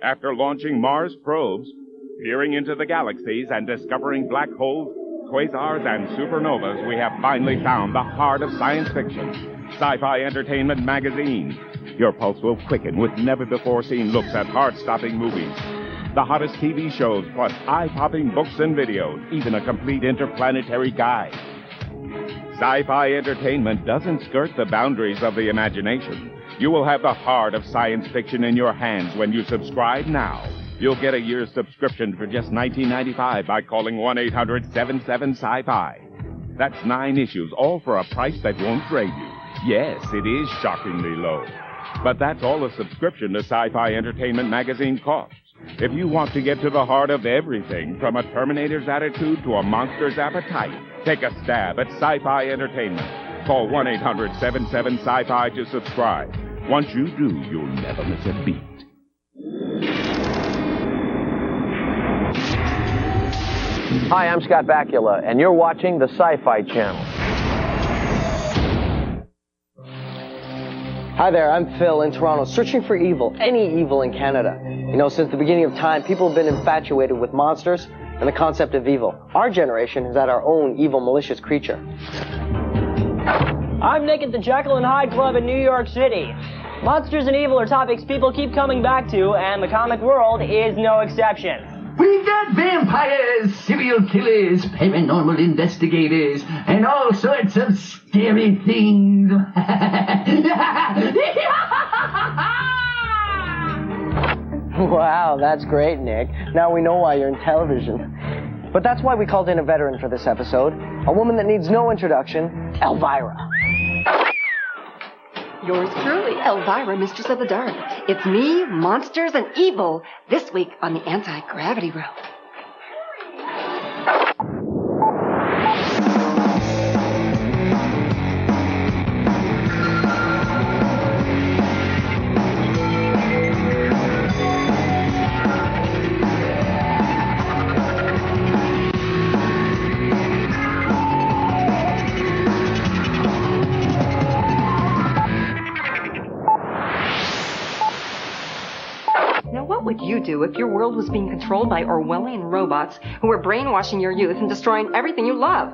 After launching Mars probes, peering into the galaxies and discovering black holes, quasars, and supernovas, we have finally found the heart of science fiction. Sci-Fi Entertainment Magazine. Your pulse will quicken with never-before-seen looks at heart-stopping movies. The hottest TV shows, plus eye-popping books and videos, even a complete interplanetary guide. Sci-Fi Entertainment doesn't skirt the boundaries of the imagination. You will have the heart of science fiction in your hands when you subscribe now. You'll get a year's subscription for just $19.95 by calling 1-800-77-SCI-FI. That's 9 issues, all for a price that won't grade you. Yes, it is shockingly low. But that's all a subscription to Sci-Fi Entertainment Magazine costs. If you want to get to the heart of everything, from a Terminator's attitude to a monster's appetite, take a stab at Sci-Fi Entertainment. Call 1-800-77-SCI-FI to subscribe. Once you do, you'll never miss a beat. Hi, I'm Scott Bakula, and you're watching the Sci-Fi Channel. Hi there, I'm Phil in Toronto, searching for evil, any evil in Canada. You know, since the beginning of time, people have been infatuated with monsters and the concept of evil. Our generation has had our own evil, malicious creature. I'm Nick at the Jekyll and Hyde Club in New York City. Monsters and evil are topics people keep coming back to, and the comic world is no exception. We've got vampires, serial killers, paranormal investigators, and all sorts of scary things. Wow, that's great, Nick. Now we know why you're in television. But that's why we called in a veteran for this episode, a woman that needs no introduction, Elvira. Yours truly, Elvira, Mistress of the Dark. It's me, monsters, and evil, this week on the Anti-Gravity Road. What would you do if your world was being controlled by Orwellian robots who were brainwashing your youth and destroying everything you love?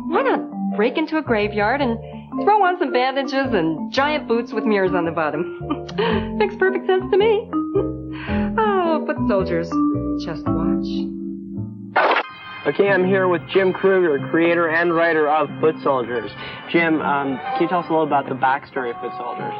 Why not break into a graveyard and throw on some bandages and giant boots with mirrors on the bottom? Makes perfect sense to me. Oh, foot soldiers, just watch. Okay, I'm here with Jim Kruger, creator and writer of Foot Soldiers. Jim, can you tell us a little about the backstory of Foot Soldiers?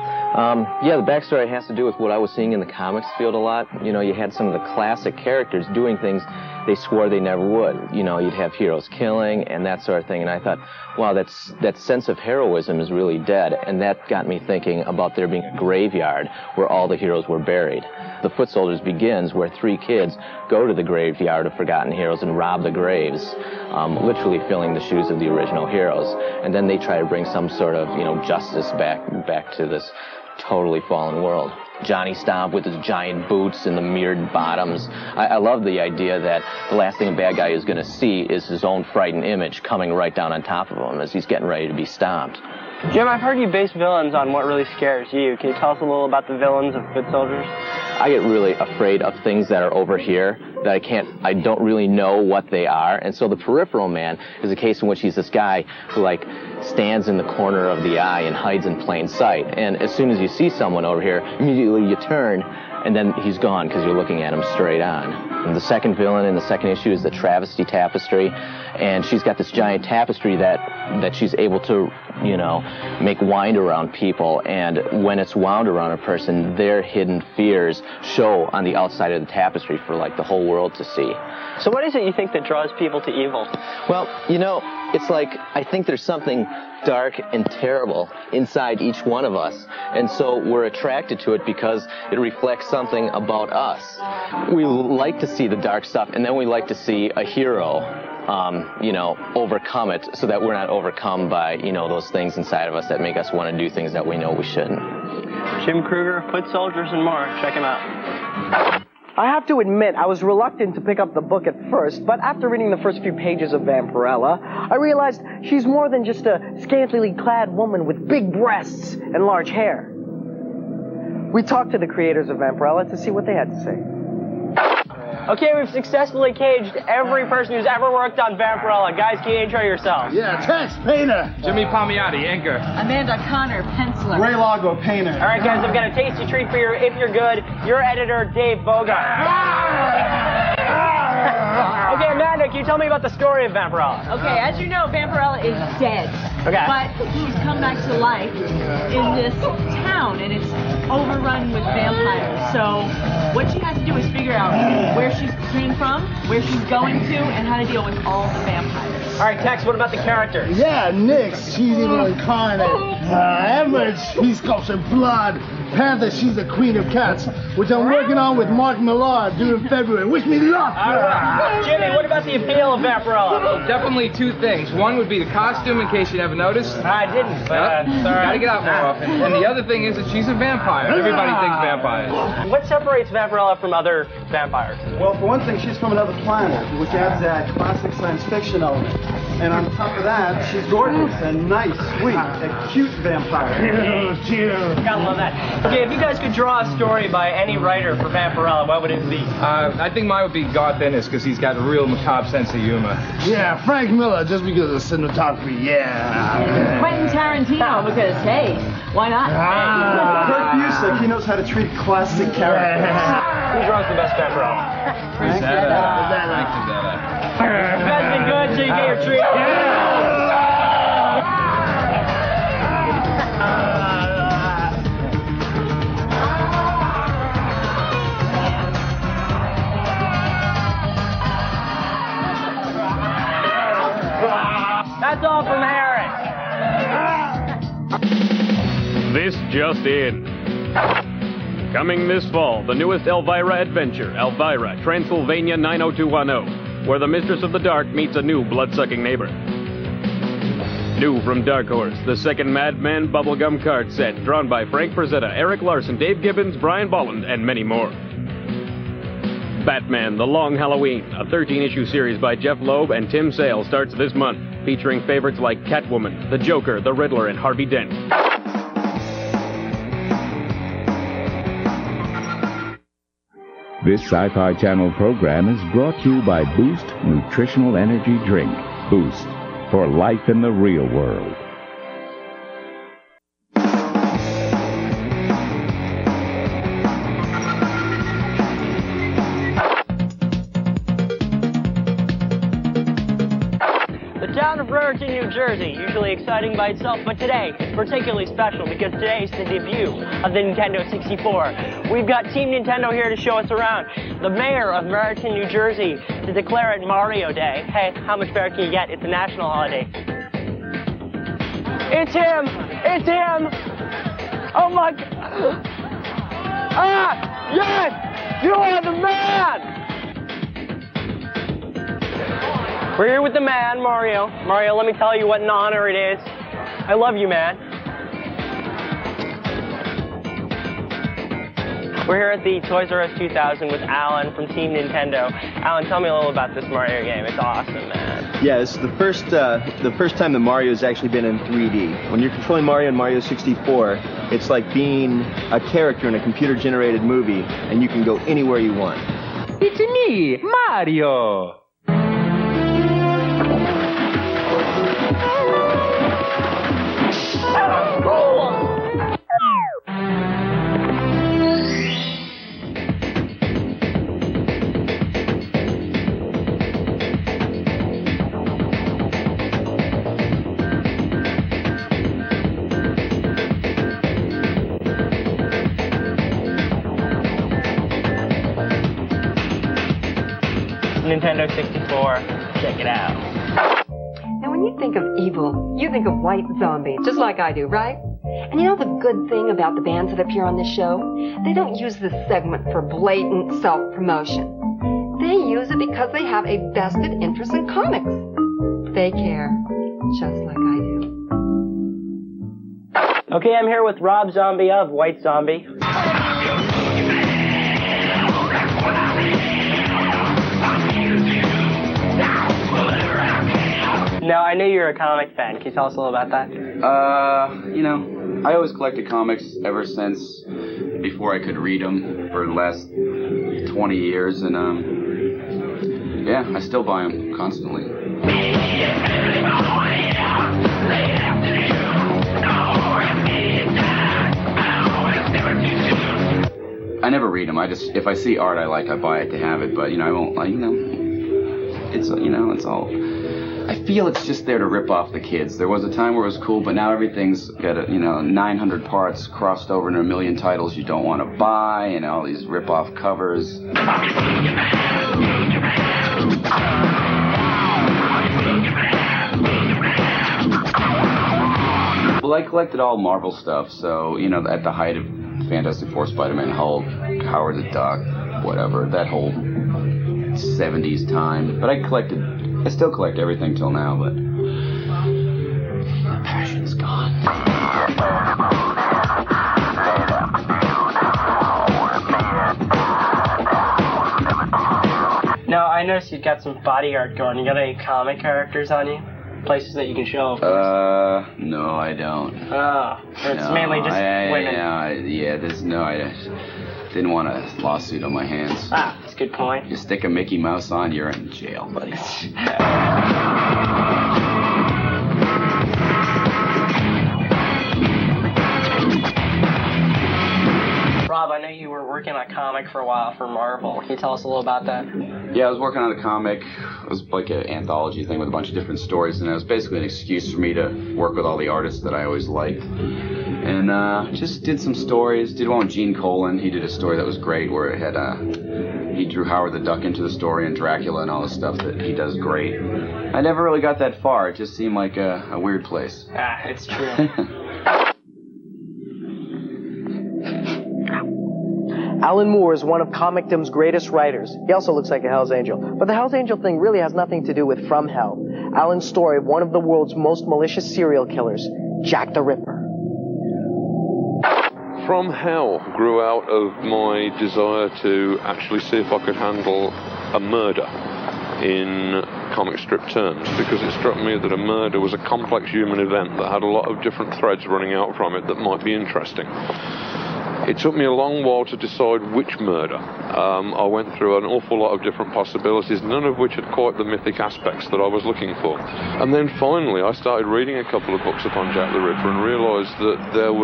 Yeah, the backstory has to do with what I was seeing in the comics field a lot. You know, you had some of the classic characters doing things they swore they never would. You know, you'd have heroes killing and that sort of thing. And I thought, wow, that sense of heroism is really dead. And that got me thinking about there being a graveyard where all the heroes were buried. The Foot Soldiers begins where 3 kids go to the graveyard of forgotten heroes and rob the graves, literally filling the shoes of the original heroes. And then they try to bring some sort of, you know, justice back to this totally fallen world. Johnny Stomp with his giant boots and the mirrored bottoms. I love the idea that the last thing a bad guy is going to see is his own frightened image coming right down on top of him as he's getting ready to be stomped. Jim, I've heard you base villains on what really scares you. Can you tell us a little about the villains of Foot Soldiers? I get really afraid of things that are over here that I don't really know what they are. And so the Peripheral Man is a case in which he's this guy who, like, stands in the corner of the eye and hides in plain sight. And as soon as you see someone over here, immediately you turn, and then he's gone because you're looking at him straight on. And the second villain in the second issue is the Travesty Tapestry, and she's got this giant tapestry that she's able to, you know, make wind around people, and when it's wound around a person, their hidden fears show on the outside of the tapestry for, like, the whole world to see. So what is it you think that draws people to evil? Well, you know, it's like, I think there's something dark and terrible inside each one of us, and so we're attracted to it because it reflects something about us. We like to see the dark stuff, and then we like to see a hero, you know, overcome it so that we're not overcome by, you know, those things inside of us that make us want to do things that we know we shouldn't. Jim Kruger, Foot Soldiers, and more. Check him out. I have to admit, I was reluctant to pick up the book at first, but after reading the first few pages of Vampirella, I realized she's more than just a scantily clad woman with big breasts and large hair. We talked to the creators of Vampirella to see what they had to say. Okay, we've successfully caged every person who's ever worked on Vampirella. Guys, can you intro yourselves? Yeah, Tex, painter. Jimmy Palmiotti, anchor. Amanda Connor, penciler. Ray Lago, painter. All right, guys, I've got a tasty treat for you. If you're good, your editor, Dave Bogart. Okay, Amanda, can you tell me about the story of Vampirella? Okay, as you know, Vampirella is dead. Okay. But he's come back to life in this town, and it's overrun with vampires. So what she has to do is figure out where she came from, where she's going to, and how to deal with all the vampires. All right, Tex, what about the characters? Yeah, Nyx, she's evil incarnate. Emma, she's Sculpture Blood. Panther, she's the queen of cats, which I'm working on with Mark Millard due in February. Wish me luck! Jimmy, what about the appeal of Vampirella? Well, definitely two things. One would be the costume, in case you never noticed. I didn't, but Gotta get out more often. And the other thing is that she's a vampire. Everybody thinks vampires. What separates Vampirella from other vampires? Well, for one thing, she's from another planet, which adds that classic science fiction element. And on top of that, she's gorgeous and nice, sweet, a cute vampire. Gotta love that. Okay, if you guys could draw a story by any writer for Vampirella, what would it be? I think mine would be Garth Ennis, because he's got a real macabre sense of humor. Yeah, Frank Miller, just because of cinematography, yeah. Quentin Tarantino, because, hey, why not? Kurt Busiek, he knows how to treat classic characters. Who draws the best Vampirella? Frank You guys been good, so you get your treat. That's all from Harris. This just in. Coming this fall, the newest Elvira adventure, Elvira, Transylvania 90210, where the Mistress of the Dark meets a new blood-sucking neighbor. New from Dark Horse, the second Madman bubblegum card set, drawn by Frank Frazetta, Eric Larson, Dave Gibbons, Brian Bolland, and many more. Batman, The Long Halloween, a 13-issue series by Jeff Loeb and Tim Sale, starts this month, featuring favorites like Catwoman, the Joker, the Riddler, and Harvey Dent. This Sci-Fi Channel program is brought to you by Boost Nutritional Energy Drink. Boost, for life in the real world. The town of Raritan, New Jersey, usually exciting by itself, but today it's particularly special because today is the debut of the Nintendo 64. We've got Team Nintendo here to show us around. The mayor of Raritan, New Jersey, to declare it Mario Day. Hey, how much better can you get? It's a national holiday. It's him! It's him! Oh my God! Ah! Yes! You are the man! We're here with the man, Mario. Mario, let me tell you what an honor it is. I love you, man. We're here at the Toys R Us 2000 with Alan from Team Nintendo. Alan, tell me a little about this Mario game. It's awesome, man. Yeah, it's the first time that Mario's actually been in 3D. When you're controlling Mario in Mario 64, it's like being a character in a computer-generated movie, and you can go anywhere you want. It's me, Mario! Nintendo 64. Check it out. Now, when you think of evil, you think of white zombies, just like I do, right? And you know the good thing about the bands that appear on this show? They don't use this segment for blatant self-promotion. They use it because they have a vested interest in comics. They care, just like I do. Okay, I'm here with Rob Zombie of White Zombie. Now, I know you're a comic fan. Can you tell us a little about that? You know, I always collected comics ever since before I could read them for the last 20 years, and yeah, I still buy them constantly. I never read them. If I see art I like, I buy it to have it. But I won't. It's it's all. I feel it's just there to rip off the kids. There was a time where it was cool, but now everything's got 900 parts crossed over into a million titles you don't want to buy, and all these rip-off covers. Well, I collected all Marvel stuff, so at the height of Fantastic Four, Spider-Man, Hulk, Howard the Duck, whatever, that whole 70s time. But I still collect everything till now, but the passion's gone. Now, I noticed you've got some body art going. You got any comic characters on you? Places that you can show? No, I don't. Oh, it's mainly just women. I didn't want a lawsuit on my hands. Ah, that's a good point. You stick a Mickey Mouse on, you're in jail, buddy. Rob, I know you were working on a comic for a while for Marvel. Can you tell us a little about that? Yeah, I was working on a comic. It was like an anthology thing with a bunch of different stories, and it was basically an excuse for me to work with all the artists that I always liked. And just did some stories. Did one with Gene Colan. He did a story that was great where it had he drew Howard the Duck into the story and Dracula and all the stuff that he does great. I never really got that far. It just seemed like a weird place. Ah, it's true. Alan Moore is one of comicdom's greatest writers. He also looks like a Hell's Angel. But the Hell's Angel thing really has nothing to do with From Hell, Alan's story of one of the world's most malicious serial killers, Jack the Ripper. From Hell grew out of my desire to actually see if I could handle a murder in comic strip terms, because it struck me that a murder was a complex human event that had a lot of different threads running out from it that might be interesting. It took me a long while to decide which murder. I went through an awful lot of different possibilities, none of which had quite the mythic aspects that I was looking for. And then finally I started reading a couple of books upon Jack the Ripper and realised that there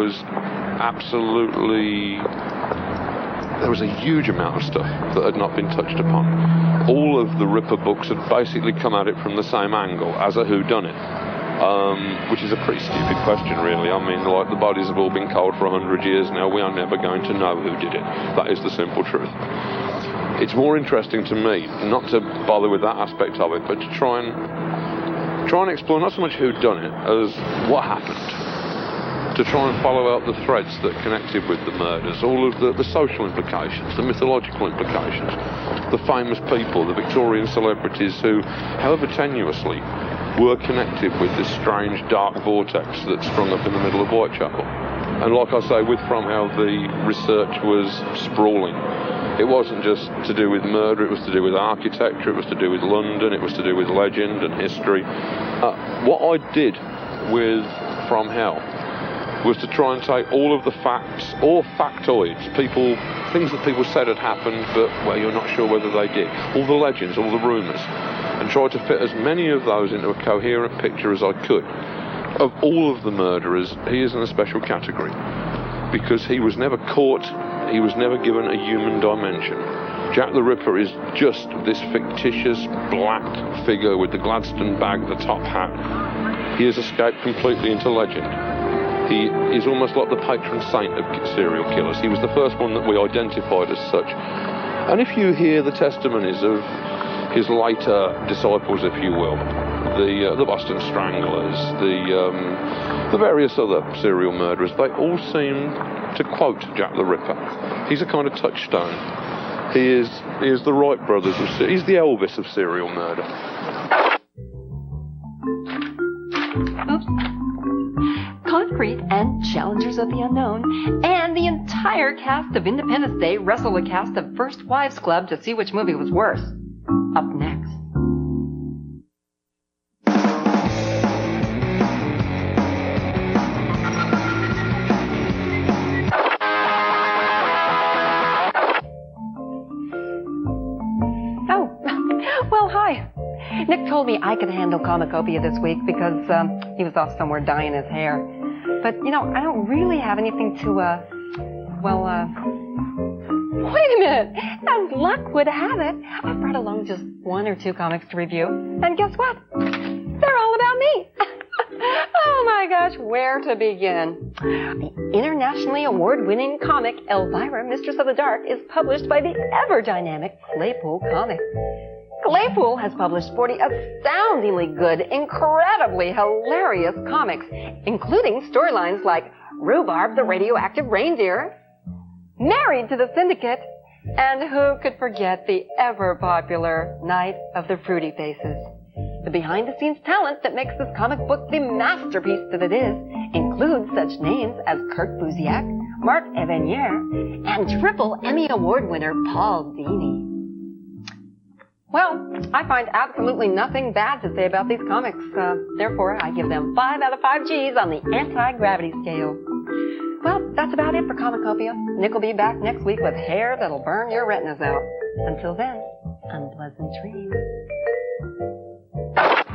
was a huge amount of stuff that had not been touched upon. All of the Ripper books had basically come at it from the same angle, as a whodunit. Which is a pretty stupid question, really. I mean, like, the bodies have all been cold for 100 years now. We are never going to know who did it. That is the simple truth. It's more interesting to me not to bother with that aspect of it, but to try and explore not so much who done it as what happened. To try and follow out the threads that connected with the murders, all of the social implications, the mythological implications, the famous people, the Victorian celebrities who, however tenuously, were connected with this strange dark vortex that sprung up in the middle of Whitechapel. And like I say, with From Hell, the research was sprawling. It wasn't just to do with murder, it was to do with architecture, it was to do with London, it was to do with legend and history. What I did with From Hell was to try and take all of the facts, or factoids, things that people said had happened, but, well, you're not sure whether they did. All the legends, all the rumours, and try to fit as many of those into a coherent picture as I could. Of all of the murderers, he is in a special category, because he was never caught, he was never given a human dimension. Jack the Ripper is just this fictitious black figure with the Gladstone bag, the top hat. He has escaped completely into legend. He is almost like the patron saint of serial killers. He was the first one that we identified as such. And if you hear the testimonies of his later disciples, if you will, the Boston Stranglers, the various other serial murderers, they all seem to quote Jack the Ripper. He's a kind of touchstone. He is the Wright brothers he's the Elvis of serial murder. Oops. Concrete and Challengers of the Unknown, and the entire cast of Independence Day wrestle the cast of First Wives Club to see which movie was worse. Up next. Oh, hi. Nick told me I could handle Comicopia this week because he was off somewhere dyeing his hair. But, you know, I don't really have anything to, wait a minute. As luck would have it, I brought along just 1 or 2 comics to review. And guess what? They're all about me. Oh my gosh, where to begin? The internationally award-winning comic Elvira, Mistress of the Dark is published by the ever-dynamic Claypool Comics. Claypool has published 40 astoundingly good, incredibly hilarious comics, including storylines like Rhubarb the Radioactive Reindeer, Married to the Syndicate, and who could forget the ever-popular Night of the Fruity Faces. The behind-the-scenes talent that makes this comic book the masterpiece that it is includes such names as Kurt Busiek, Mark Evanier, and Triple Emmy Award winner Paul Dini. Well, I find absolutely nothing bad to say about these comics. Therefore, I give them 5 out of 5 G's on the anti-gravity scale. Well, that's about it for Comicopia. Nick will be back next week with hair that'll burn your retinas out. Until then, unpleasant dreams.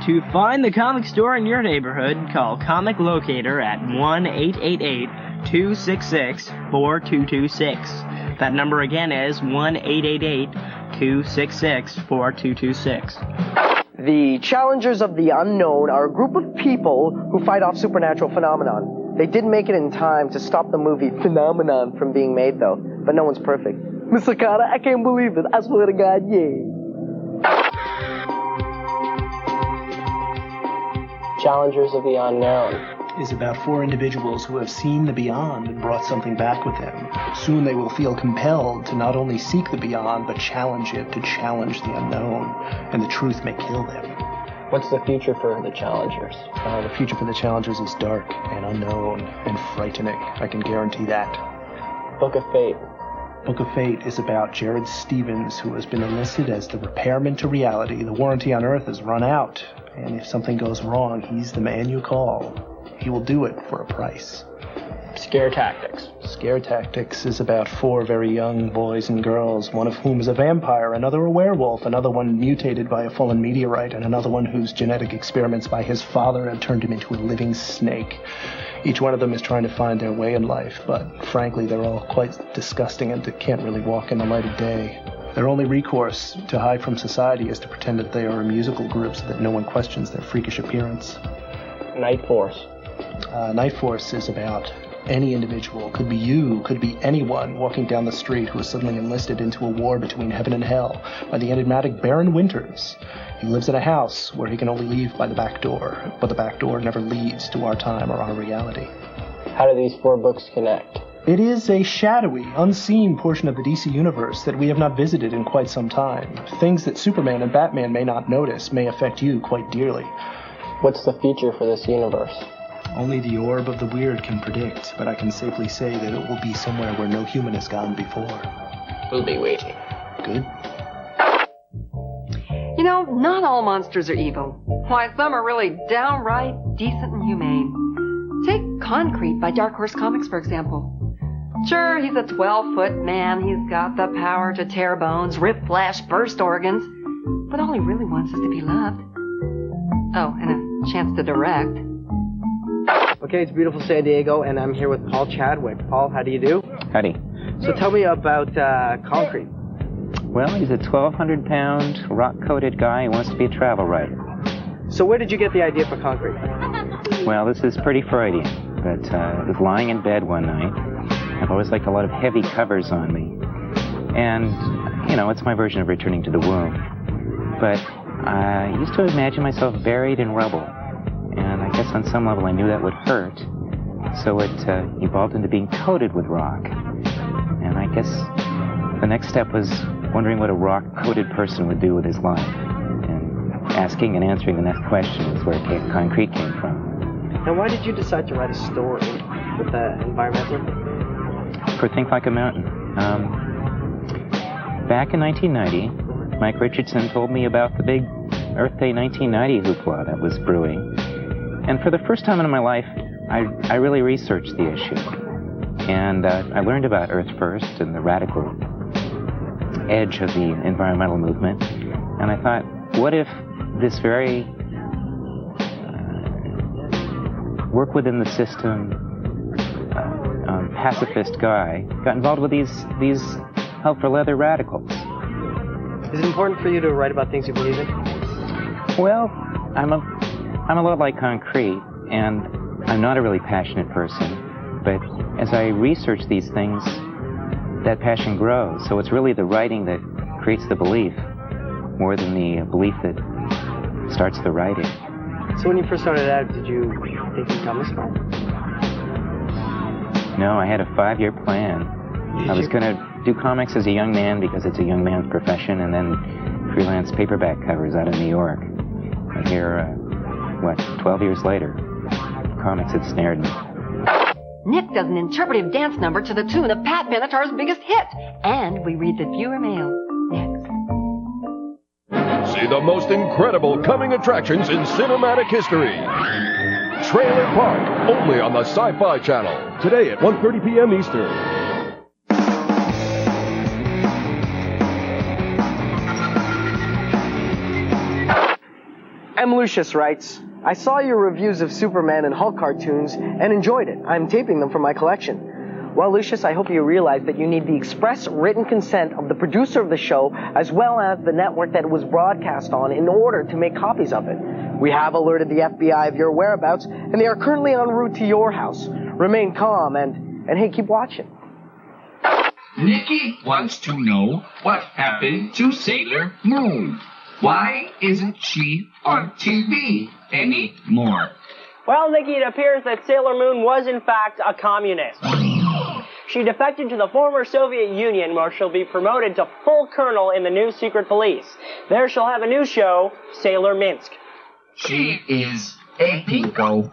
To find the comic store in your neighborhood, call Comic Locator at 1-888-266-4226. That number again is 1-888-266-4226. The Challengers of the Unknown are a group of people who fight off supernatural phenomenon. They didn't make it in time to stop the movie Phenomenon from being made, though. But no one's perfect. Mr. Carter, I can't believe it. I swear to God, yeah. Challengers of the Unknown is about 4 individuals who have seen the beyond and brought something back with them. Soon they will feel compelled to not only seek the beyond, but challenge it, to challenge the unknown, and the truth may kill them. What's the future for the Challengers? The future for the Challengers is dark and unknown and frightening. I can guarantee that. Book of Fate. Book of Fate is about Jared Stevens, who has been enlisted as the repairman to reality. The warranty on Earth has run out, and if something goes wrong, he's the man you call. He will do it for a price. Scare Tactics. Scare Tactics is about 4 very young boys and girls, one of whom is a vampire, another a werewolf, another one mutated by a fallen meteorite, and another one whose genetic experiments by his father have turned him into a living snake. Each one of them is trying to find their way in life, but frankly, they're all quite disgusting and can't really walk in the light of day. Their only recourse to hide from society is to pretend that they are a musical group so that no one questions their freakish appearance. Night Force. Night Force is about any individual, could be you, could be anyone walking down the street who is suddenly enlisted into a war between heaven and hell by the enigmatic Baron Winters. He lives in a house where he can only leave by the back door, but the back door never leads to our time or our reality. How do these 4 books connect? It is a shadowy, unseen portion of the DC universe that we have not visited in quite some time. Things that Superman and Batman may not notice may affect you quite dearly. What's the future for this universe? Only the orb of the weird can predict, but I can safely say that it will be somewhere where no human has gone before. We'll be waiting. Good. You know, not all monsters are evil. Why, some are really downright decent and humane. Take Concrete by Dark Horse Comics, for example. Sure, he's a 12-foot man. He's got the power to tear bones, rip flesh, burst organs. But all he really wants is to be loved. Oh, and a chance to direct. Okay, it's beautiful San Diego, and I'm here with Paul Chadwick. Paul, how do you do? Howdy. So tell me about Concrete. Well, he's a 1,200-pound, rock-coated guy who wants to be a travel writer. So where did you get the idea for Concrete? Well, this is pretty Freudian, but I was lying in bed one night. I've always liked a lot of heavy covers on me. And, you know, it's my version of returning to the womb. But I used to imagine myself buried in rubble. And I guess on some level I knew that would hurt. So it evolved into being coated with rock. And I guess the next step was wondering what a rock-coated person would do with his life. And asking and answering the next question is where Concrete came from. Now, why did you decide to write a story with that environmental? For Think Like a Mountain. Back in 1990, Mike Richardson told me about the big Earth Day 1990 hoopla that was brewing. And for the first time in my life, I really researched the issue. And I learned about Earth First and the radical edge of the environmental movement. And I thought, what if this very work within the system pacifist guy got involved with these hell for leather radicals? Is it important for you to write about things you believe in? Well, I'm a lot like concrete, and I'm not a really passionate person. But as I research these things, that passion grows. So it's really the writing that creates the belief, more than the belief that starts the writing. So when you first started out, did you think you'd come this far? No, I had a 5-year plan. I was going to do comics as a young man because it's a young man's profession, and then freelance paperback covers out of New York. And here, 12 years later, comics had snared me. Nick does an interpretive dance number to the tune of Pat Benatar's biggest hit. And we read the viewer mail next. See the most incredible coming attractions in cinematic history. Trailer Park, only on the Sci-Fi Channel. Today at 1:30 p.m. Eastern. M. Lucius writes, I saw your reviews of Superman and Hulk cartoons and enjoyed it. I'm taping them for my collection. Well, Lucius, I hope you realize that you need the express written consent of the producer of the show as well as the network that it was broadcast on in order to make copies of it. We have alerted the FBI of your whereabouts, and they are currently en route to your house. Remain calm and hey, keep watching. Nikki wants to know what happened to Sailor Moon. Why isn't she on TV anymore? Well, Nikki, it appears that Sailor Moon was in fact a communist. She defected to the former Soviet Union, where she'll be promoted to full colonel in the new secret police. There she'll have a new show, Sailor Minsk. She is a pinko.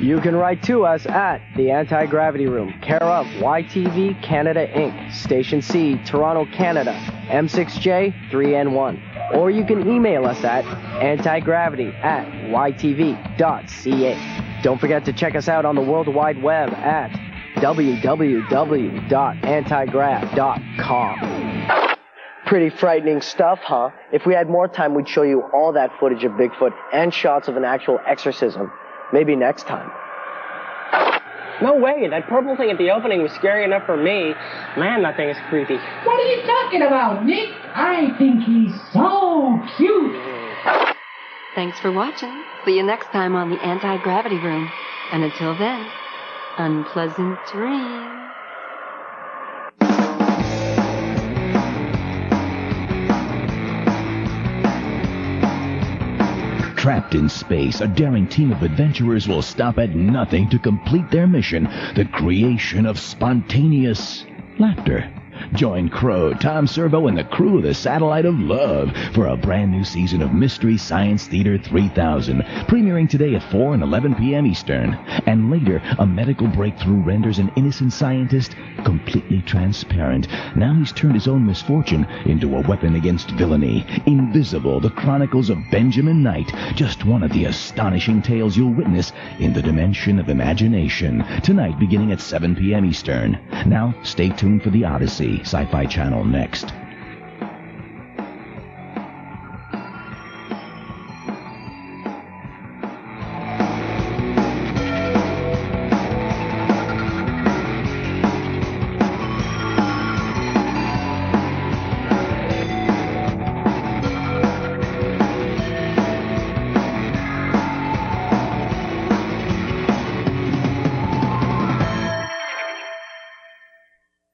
You can write to us at the Anti-Gravity Room, care of YTV Canada Inc., Station C, Toronto, Canada, M6J 3N1. Or you can email us at antigravity@ytv.ca. Don't forget to check us out on the World Wide Web at www.antigrav.com. Pretty frightening stuff, huh? If we had more time, we'd show you all that footage of Bigfoot and shots of an actual exorcism. Maybe next time. No way, that purple thing at the opening was scary enough for me. Man, that thing is creepy. What are you talking about, Nick? I think he's so cute. Thanks for watching. See you next time on the Anti-Gravity Room. And until then, unpleasant dreams. Trapped in space, a daring team of adventurers will stop at nothing to complete their mission, the creation of spontaneous laughter. Join Crow, Tom Servo, and the crew of the Satellite of Love for a brand new season of Mystery Science Theater 3000, premiering today at 4 and 11 p.m. Eastern. And later, a medical breakthrough renders an innocent scientist completely transparent. Now he's turned his own misfortune into a weapon against villainy. Invisible, the Chronicles of Benjamin Knight, just one of the astonishing tales you'll witness in the dimension of imagination. Tonight, beginning at 7 p.m. Eastern. Now, stay tuned for the Odyssey, Sci-Fi Channel next.